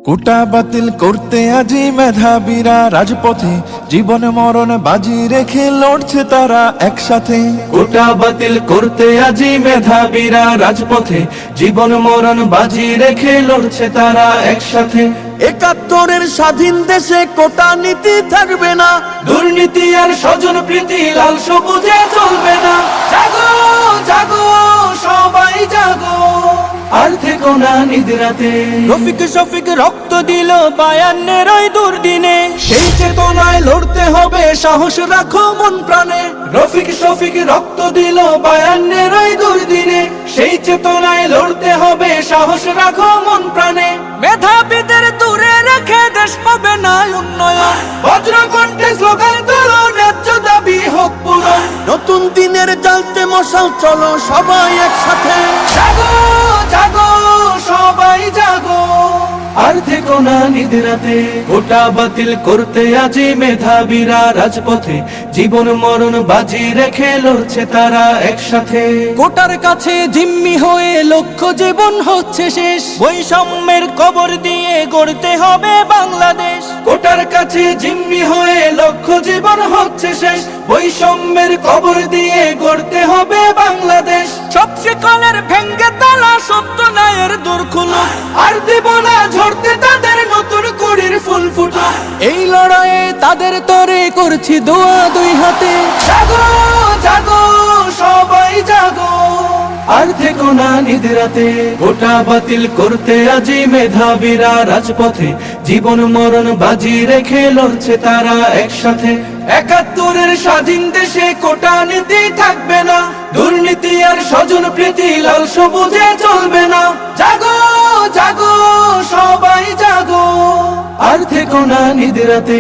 কোটা বাতিল করতে আজি মেধাবীরা রাজপথে, জীবন মরণ বাজি রেখে লড়ছে তারা একসাথে। কোটা বাতিল করতে আজি মেধাবীরা রাজপথে, জীবন মরণ বাজি রেখে লড়ছে তারা একসাথে। ৭১-এর স্বাধীন দেশে কোটা নীতি থাকবে না, দুর্নীতি আর স্বজন প্রীতি লাল সবুজে চলবে না। জাগো জাগো সবাই জাগো, আর থেকো না নিদ্রাতে। রফিক শফিক রক্ত দিল ৫২-এর ওই দুর্দিনে, সেই চেতনায় লড়তে হবে, সাহস রাখো মন প্রাণে। রফিক শফিক রক্ত দিল ৫২-এর ওই দুর্দিনে, সেই চেতনায় লড়তে হবে, সাহস রাখো মন প্রাণে। মেধাবীদের দূরে রেখে দেশ হবে না উন্নয়ন, বজ্রকণ্ঠে স্লোগান তোলো, ন্যায্য দাবি হোক পূরণ। নতুন দিনের জ্বালতে মশাল, চলো সবাই একসাথে। জাগো জাগো সবাই জাগো, আর থেকো না নিদ্রাতে। কোটা বাতিল করতে আজি মেধাবীরা রাজপথে, জীবন মরণ বাজি রেখে লড়ছে তারা একসাথে। কোটার কাছে জিম্মি হয়ে লক্ষ্য জীবন হচ্ছে শেষ, বৈষম্যের কবর দিয়ে গড়তে হবে বাংলাদেশ। কোটার কাছে জিম্মি হয়ে লক্ষ্য জীবন হচ্ছে শেষ, বৈষম্যের কবর দিয়ে গড়তে হবে বাংলাদেশ। সব শিকলের ভেঙ্গে তালা, সত্য ন্যায়ের দূর খুলো, আর দেব না ঝরতে তাদের নতুন কুড়ির ফুল ফুটো। এই লড়াইয়ে তাদের তরে করছি দোয়া দুই হাতে। জাগো জাগো সবাই জাগো, আর থেকো না নিদ্রাতে। কোটা বাতিল করতে আজি মেধাবীরা রাজপথে, জীবন মরণ বাজি রেখে লড়ছে তারা একসাথে। ৭১-এর স্বাধীন দেশে কোটা নীতি থাকবে না, দুর্নীতি আর স্বজন প্রীতি লাল সবুজে চলবে না। জাগো জাগো সবাই জাগো, আর থেকো না নিদ্রাতে।